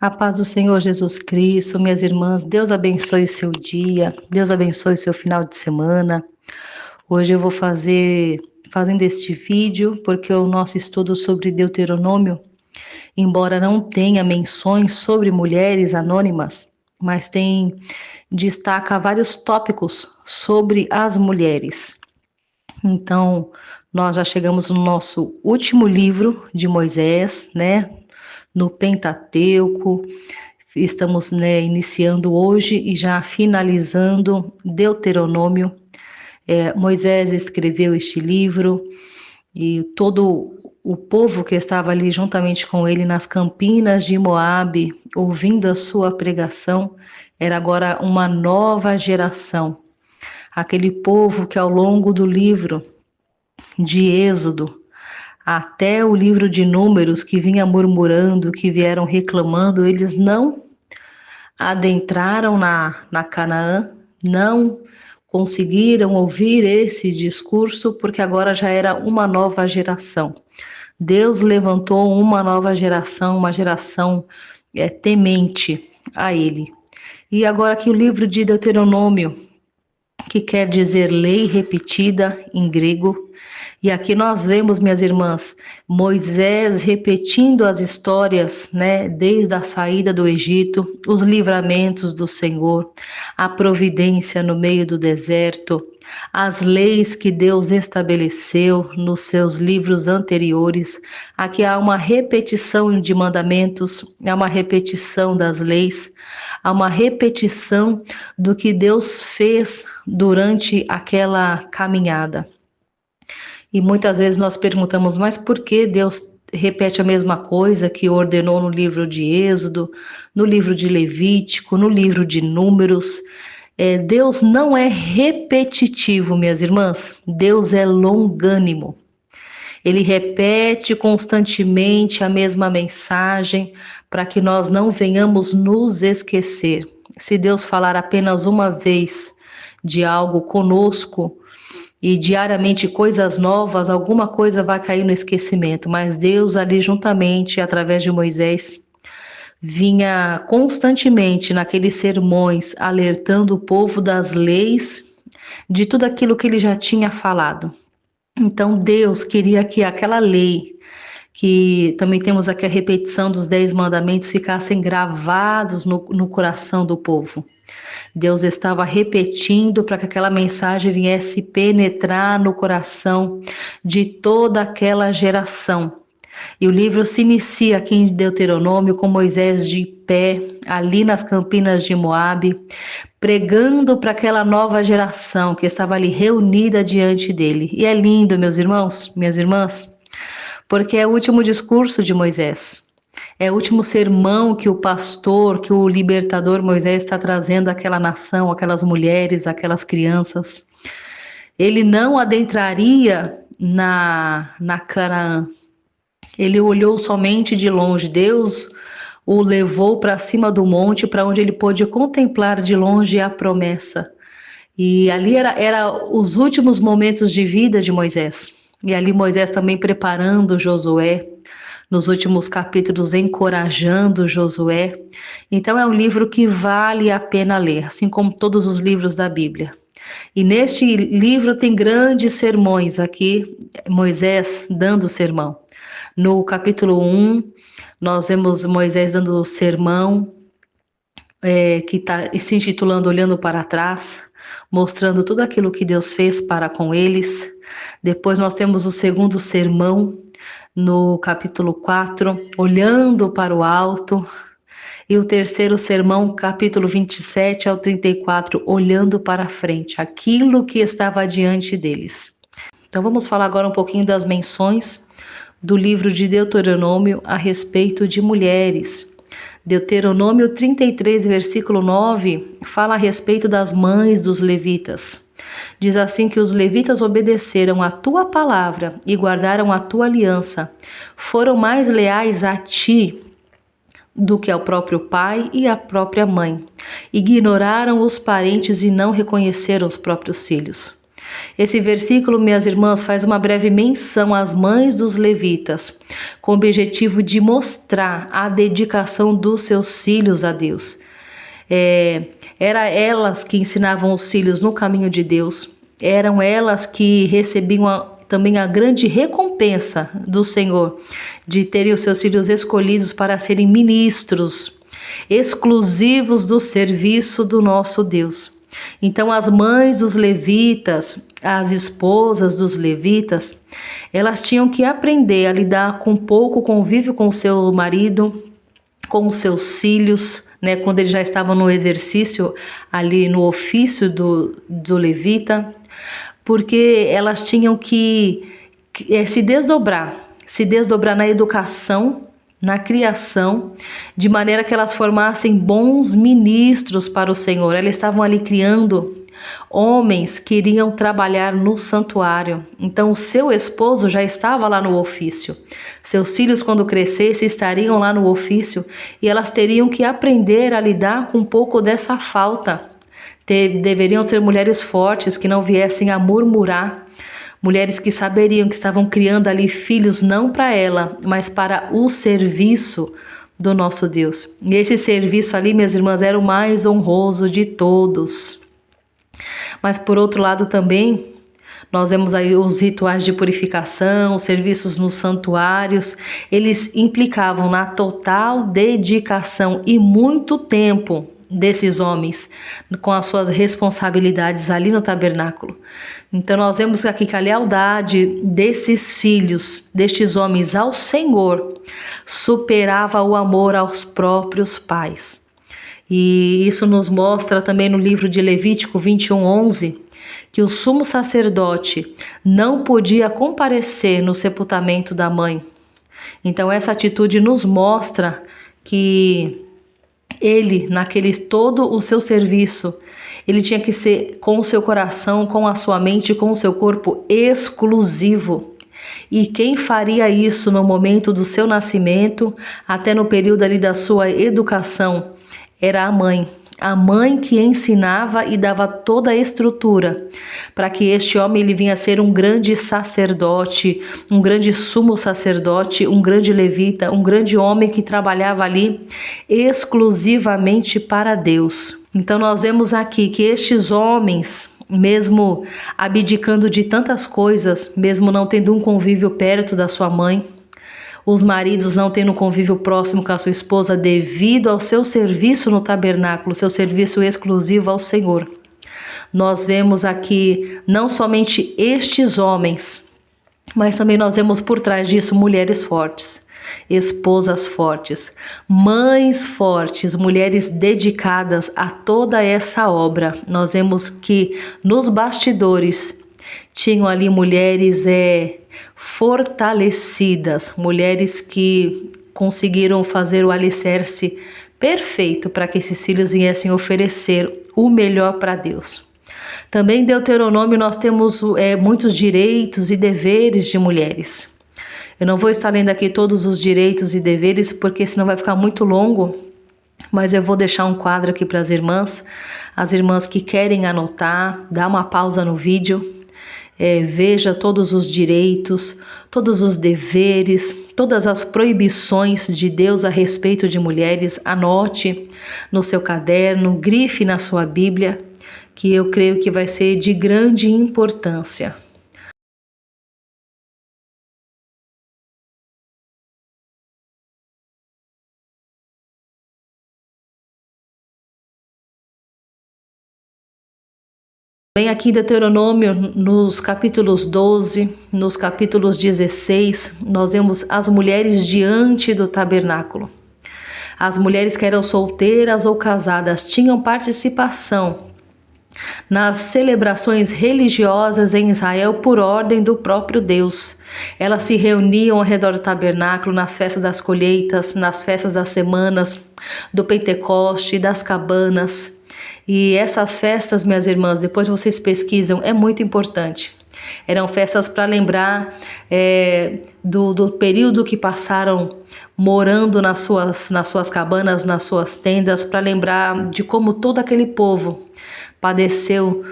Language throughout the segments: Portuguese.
A paz do Senhor Jesus Cristo, minhas irmãs, Deus abençoe o seu dia, Deus abençoe o seu final de semana. Hoje eu vou fazendo este vídeo porque o nosso estudo sobre Deuteronômio, embora não tenha menções sobre mulheres anônimas, mas destaca vários tópicos sobre as mulheres. Então, nós já chegamos no nosso último livro de Moisés, né? No Pentateuco. Estamos, iniciando hoje e já finalizando Deuteronômio. Moisés escreveu este livro e todo o povo que estava ali juntamente com ele nas campinas de Moabe, ouvindo a sua pregação, era agora uma nova geração. Aquele povo que ao longo do livro de Êxodo até o livro de Números, que vinha murmurando, que vieram reclamando, eles não adentraram na Canaã, não conseguiram ouvir esse discurso, porque agora já era uma nova geração. Deus levantou uma nova geração, uma geração temente a Ele. E agora aqui o livro de Deuteronômio, que quer dizer lei repetida em grego. E aqui nós vemos, minhas irmãs, Moisés repetindo as histórias, desde a saída do Egito, os livramentos do Senhor, a providência no meio do deserto, as leis que Deus estabeleceu nos seus livros anteriores. Aqui há uma repetição de mandamentos, há uma repetição das leis, há uma repetição do que Deus fez durante aquela caminhada. E muitas vezes nós perguntamos, mas por que Deus repete a mesma coisa que ordenou no livro de Êxodo, no livro de Levítico, no livro de Números? Deus não é repetitivo, minhas irmãs. Deus é longânimo. Ele repete constantemente a mesma mensagem para que nós não venhamos nos esquecer. Se Deus falar apenas uma vez de algo conosco, e diariamente coisas novas, alguma coisa vai cair no esquecimento, mas Deus ali juntamente, através de Moisés, vinha constantemente naqueles sermões, alertando o povo das leis, de tudo aquilo que ele já tinha falado. Então Deus queria que aquela lei, que também temos aqui a repetição dos 10 mandamentos, ficassem gravados no coração do povo. Deus estava repetindo para que aquela mensagem viesse penetrar no coração de toda aquela geração. E o livro se inicia aqui em Deuteronômio com Moisés de pé, ali nas campinas de Moabe, pregando para aquela nova geração que estava ali reunida diante dele. E é lindo, meus irmãos, minhas irmãs, porque é o último discurso de Moisés. É o último sermão que o pastor, que o libertador Moisés está trazendo àquela nação, aquelas mulheres, aquelas crianças. Ele não adentraria na Canaã. Ele olhou somente de longe. Deus o levou para cima do monte, para onde ele pôde contemplar de longe a promessa. E ali era os últimos momentos de vida de Moisés. E ali Moisés também preparando Josué, nos últimos capítulos encorajando Josué. Então é um livro que vale a pena ler, assim como todos os livros da Bíblia. E neste livro tem grandes sermões aqui, Moisés dando o sermão. No capítulo 1, nós vemos Moisés dando o sermão, que está se intitulando Olhando para Trás, mostrando tudo aquilo que Deus fez para com eles. Depois nós temos o segundo sermão, no capítulo 4, Olhando para o Alto. E o terceiro sermão, capítulo 27 ao 34, Olhando para a Frente, aquilo que estava diante deles. Então vamos falar agora um pouquinho das menções do livro de Deuteronômio a respeito de mulheres. Deuteronômio 33, versículo 9, fala a respeito das mães dos levitas. Diz assim que os levitas obedeceram a tua palavra e guardaram a tua aliança. Foram mais leais a ti do que ao próprio pai e à própria mãe. Ignoraram os parentes e não reconheceram os próprios filhos. Esse versículo, minhas irmãs, faz uma breve menção às mães dos levitas, com o objetivo de mostrar a dedicação dos seus filhos a Deus. Era elas que ensinavam os filhos no caminho de Deus, eram elas que recebiam também a grande recompensa do Senhor, de terem os seus filhos escolhidos para serem ministros exclusivos do serviço do nosso Deus. Então, as mães dos levitas, as esposas dos levitas, elas tinham que aprender a lidar com pouco convívio com o seu marido, com os seus filhos, né, quando eles já estavam no exercício, ali no ofício do levita, porque elas tinham que se desdobrar na educação, na criação, de maneira que elas formassem bons ministros para o Senhor. Elas estavam ali criando homens que iriam trabalhar no santuário. Então, o seu esposo já estava lá no ofício. Seus filhos, quando crescessem, estariam lá no ofício e elas teriam que aprender a lidar com um pouco dessa falta. Deveriam ser mulheres fortes, que não viessem a murmurar. Mulheres que saberiam que estavam criando ali filhos não para ela, mas para o serviço do nosso Deus. E esse serviço ali, minhas irmãs, era o mais honroso de todos. Mas por outro lado também, nós vemos aí os rituais de purificação, os serviços nos santuários, eles implicavam na total dedicação e muito tempo desses homens com as suas responsabilidades ali no tabernáculo. Então nós vemos aqui que a lealdade desses filhos, destes homens ao Senhor, superava o amor aos próprios pais. E isso nos mostra também no livro de Levítico 21:11, que o sumo sacerdote não podia comparecer no sepultamento da mãe. Então essa atitude nos mostra que ele, todo o seu serviço, ele tinha que ser com o seu coração, com a sua mente, com o seu corpo exclusivo. E quem faria isso no momento do seu nascimento, até no período ali da sua educação, era a mãe. A mãe que ensinava e dava toda a estrutura para que este homem ele vinha a ser um grande sacerdote, um grande sumo sacerdote, um grande levita, um grande homem que trabalhava ali exclusivamente para Deus. Então nós vemos aqui que estes homens, mesmo abdicando de tantas coisas, mesmo não tendo um convívio perto da sua mãe, os maridos não tendo convívio próximo com a sua esposa devido ao seu serviço no tabernáculo, seu serviço exclusivo ao Senhor. Nós vemos aqui não somente estes homens, mas também nós vemos por trás disso mulheres fortes, esposas fortes, mães fortes, mulheres dedicadas a toda essa obra. Nós vemos que nos bastidores tinham ali mulheres fortalecidas, mulheres que conseguiram fazer o alicerce perfeito para que esses filhos viessem oferecer o melhor para Deus. Também em Deuteronômio nós temos muitos direitos e deveres de mulheres. Eu não vou estar lendo aqui todos os direitos e deveres, porque senão vai ficar muito longo, mas eu vou deixar um quadro aqui para as irmãs que querem anotar, dá uma pausa no vídeo. Veja todos os direitos, todos os deveres, todas as proibições de Deus a respeito de mulheres. Anote no seu caderno, grife na sua Bíblia, que eu creio que vai ser de grande importância. Bem, aqui em Deuteronômio, nos capítulos 12, nos capítulos 16, nós vemos as mulheres diante do tabernáculo. As mulheres que eram solteiras ou casadas tinham participação nas celebrações religiosas em Israel por ordem do próprio Deus. Elas se reuniam ao redor do tabernáculo nas festas das colheitas, nas festas das semanas, do Pentecoste, das cabanas. E essas festas, minhas irmãs, depois vocês pesquisam, é muito importante. Eram festas para lembrar do período que passaram morando nas suas cabanas, nas suas tendas, para lembrar de como todo aquele povo padeceu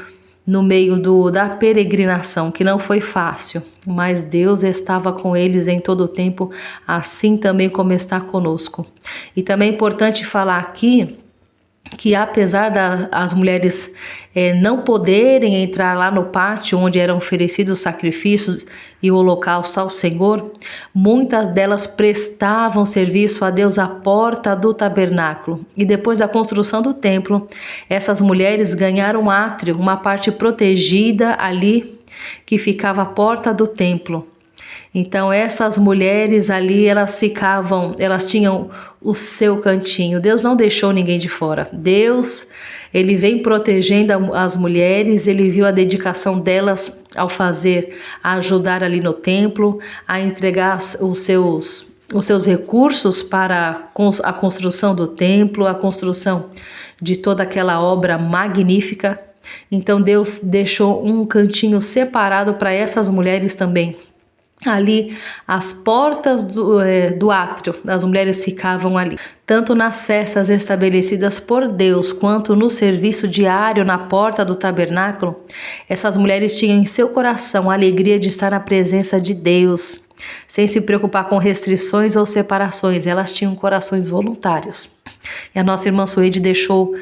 no meio da peregrinação, que não foi fácil, mas Deus estava com eles em todo o tempo, assim também como está conosco. E também é importante falar aqui que apesar das mulheres não poderem entrar lá no pátio onde eram oferecidos sacrifícios e o holocausto ao Senhor, muitas delas prestavam serviço a Deus à porta do tabernáculo. E depois da construção do templo, essas mulheres ganharam um átrio, uma parte protegida ali que ficava à porta do templo. Então essas mulheres ali, elas tinham o seu cantinho. Deus não deixou ninguém de fora. Deus, ele vem protegendo as mulheres, ele viu a dedicação delas ao a ajudar ali no templo, a entregar os seus recursos para a construção do templo, a construção de toda aquela obra magnífica. Então Deus deixou um cantinho separado para essas mulheres também. Ali, as portas do átrio, as mulheres ficavam ali. Tanto nas festas estabelecidas por Deus, quanto no serviço diário na porta do tabernáculo, essas mulheres tinham em seu coração a alegria de estar na presença de Deus, sem se preocupar com restrições ou separações. Elas tinham corações voluntários. E a nossa irmã Suede deixou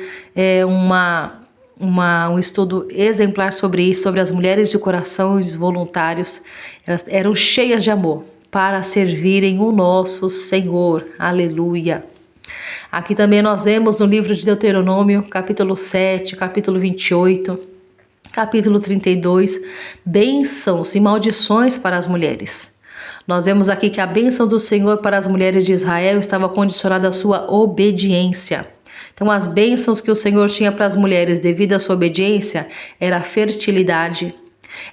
um estudo exemplar sobre isso, sobre as mulheres de corações voluntários. Elas eram cheias de amor para servirem o nosso Senhor. Aleluia. Aqui também nós vemos no livro de Deuteronômio, capítulo 7, capítulo 28, capítulo 32, bênçãos e maldições para as mulheres. Nós vemos aqui que a bênção do Senhor para as mulheres de Israel estava condicionada à sua obediência. Então, as bênçãos que o Senhor tinha para as mulheres devido à sua obediência era a fertilidade,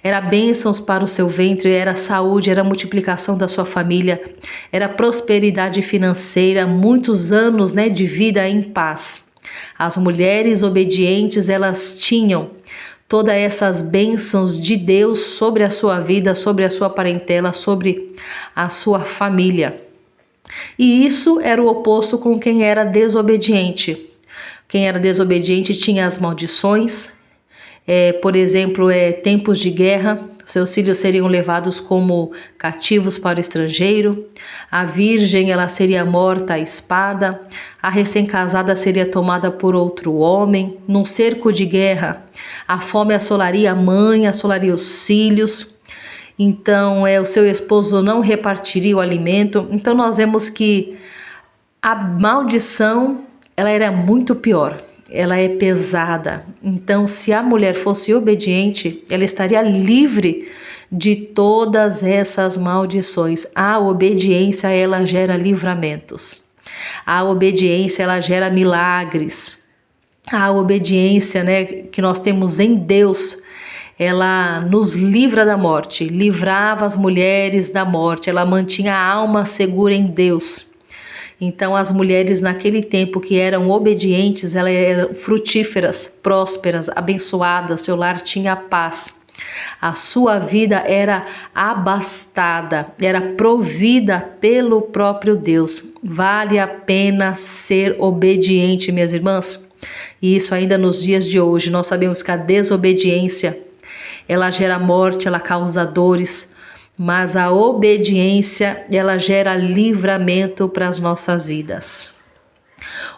era bênçãos para o seu ventre, era saúde, era a multiplicação da sua família, era prosperidade financeira, muitos anos, de vida em paz. As mulheres obedientes, elas tinham todas essas bênçãos de Deus sobre a sua vida, sobre a sua parentela, sobre a sua família. E isso era o oposto com quem era desobediente. Quem era desobediente tinha as maldições, por exemplo, tempos de guerra, seus filhos seriam levados como cativos para o estrangeiro, a virgem ela seria morta à espada, a recém-casada seria tomada por outro homem, num cerco de guerra, a fome assolaria a mãe, assolaria os filhos. Então, o seu esposo não repartiria o alimento. Então, nós vemos que a maldição, ela era muito pior. Ela é pesada. Então, se a mulher fosse obediente, ela estaria livre de todas essas maldições. A obediência, ela gera livramentos. A obediência, ela gera milagres. A obediência, que nós temos em Deus, ela nos livra da morte, livrava as mulheres da morte, ela mantinha a alma segura em Deus. Então as mulheres naquele tempo que eram obedientes, elas eram frutíferas, prósperas, abençoadas, seu lar tinha paz. A sua vida era abastada, era provida pelo próprio Deus. Vale a pena ser obediente, minhas irmãs. E isso ainda nos dias de hoje, nós sabemos que a desobediência, ela gera morte, ela causa dores, mas a obediência, ela gera livramento para as nossas vidas.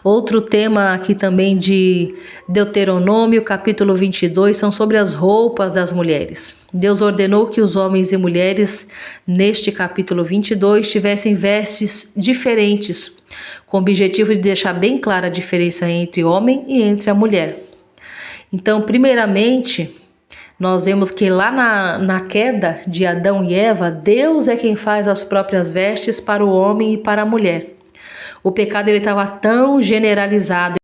Outro tema aqui também de Deuteronômio, capítulo 22, são sobre as roupas das mulheres. Deus ordenou que os homens e mulheres, neste capítulo 22, tivessem vestes diferentes, com o objetivo de deixar bem clara a diferença entre homem e entre a mulher. Então, primeiramente, nós vemos que lá na queda de Adão e Eva, Deus é quem faz as próprias vestes para o homem e para a mulher. O pecado estava tão generalizado,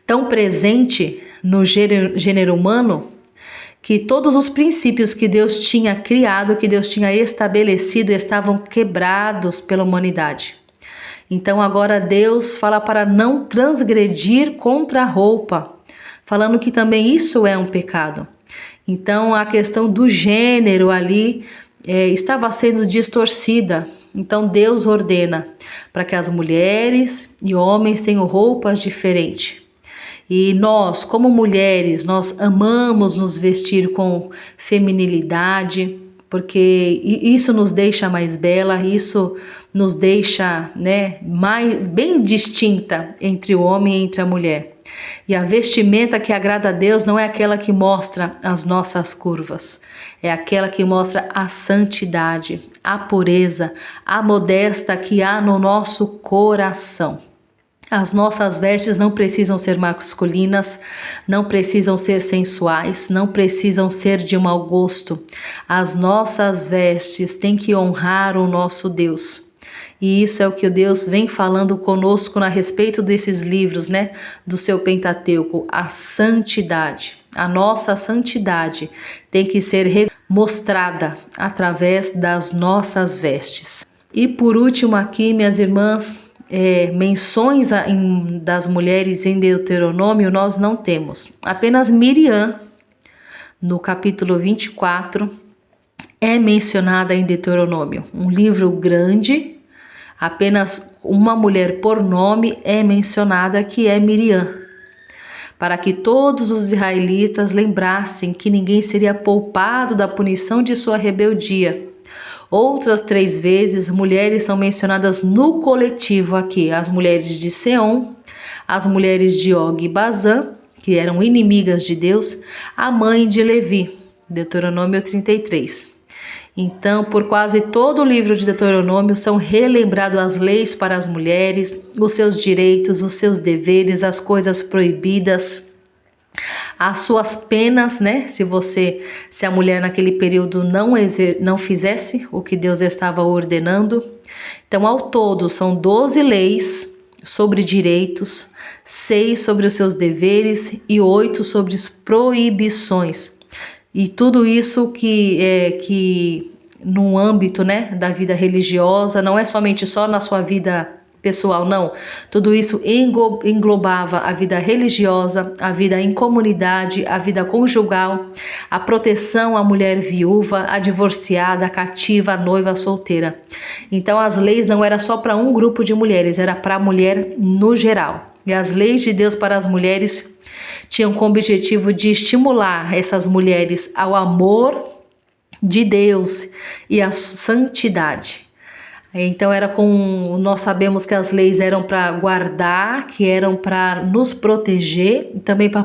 tão presente no gênero humano, que todos os princípios que Deus tinha criado, que Deus tinha estabelecido, estavam quebrados pela humanidade. Então agora Deus fala para não transgredir contra a roupa, falando que também isso é um pecado. Então a questão do gênero ali estava sendo distorcida. Então Deus ordena para que as mulheres e homens tenham roupas diferentes. E nós, como mulheres, nós amamos nos vestir com feminilidade, porque isso nos deixa mais bela, isso nos deixa, né, mais bem distinta entre o homem e entre a mulher. E a vestimenta que agrada a Deus não é aquela que mostra as nossas curvas, é aquela que mostra a santidade, a pureza, a modéstia que há no nosso coração. As nossas vestes não precisam ser masculinas, não precisam ser sensuais, não precisam ser de mau gosto. As nossas vestes têm que honrar o nosso Deus. E isso é o que Deus vem falando conosco a respeito desses livros, né? Do seu Pentateuco, a santidade. A nossa santidade tem que ser mostrada através das nossas vestes. E por último aqui, minhas irmãs, menções das mulheres em Deuteronômio nós não temos. Apenas Miriam, no capítulo 24, é mencionada em Deuteronômio. Um livro grande, apenas uma mulher por nome é mencionada, que é Miriam, para que todos os israelitas lembrassem que ninguém seria poupado da punição de sua rebeldia. Outras 3 vezes, mulheres são mencionadas no coletivo aqui. As mulheres de Seom, as mulheres de Og e Bazã, que eram inimigas de Deus, a mãe de Levi, Deuteronômio 33. Então, por quase todo o livro de Deuteronômio são relembradas as leis para as mulheres, os seus direitos, os seus deveres, as coisas proibidas, as suas penas, né? Se a mulher naquele período não fizesse o que Deus estava ordenando. Então, ao todo, são 12 leis sobre direitos, 6 sobre os seus deveres e 8 sobre as proibições. E tudo isso que no âmbito, né, da vida religiosa, não é somente só na sua vida pessoal, não. Tudo isso englobava a vida religiosa, a vida em comunidade, a vida conjugal, a proteção à mulher viúva, a divorciada, a cativa, a noiva, a solteira. Então as leis não eram só para um grupo de mulheres, era para a mulher no geral. E as leis de Deus para as mulheres tinham como objetivo de estimular essas mulheres ao amor de Deus e à santidade. Então nós sabemos que as leis eram para guardar, que eram para nos proteger e também para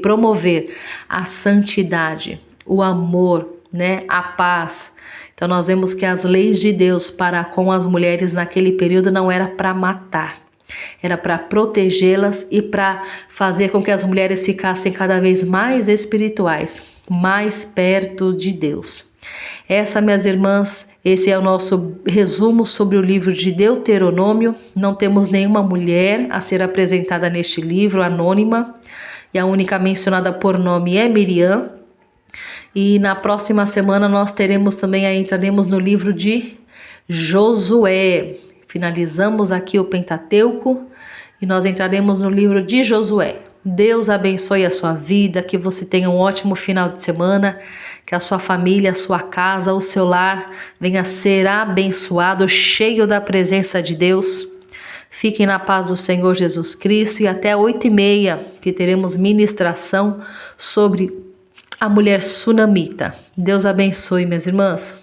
promover a santidade, o amor, né, a paz. Então nós vemos que as leis de Deus para com as mulheres naquele período não era para matar, era para protegê-las e para fazer com que as mulheres ficassem cada vez mais espirituais, mais perto de Deus. Minhas irmãs, esse é o nosso resumo sobre o livro de Deuteronômio. Não temos nenhuma mulher a ser apresentada neste livro, anônima, e a única mencionada por nome é Miriam. E na próxima semana nós entraremos no livro de Josué. Finalizamos aqui o Pentateuco e nós entraremos no livro de Josué. Deus abençoe a sua vida, que você tenha um ótimo final de semana, que a sua família, a sua casa, o seu lar venha a ser abençoado, cheio da presença de Deus. Fiquem na paz do Senhor Jesus Cristo e até 8h30 que teremos ministração sobre a mulher sunamita. Deus abençoe, minhas irmãs.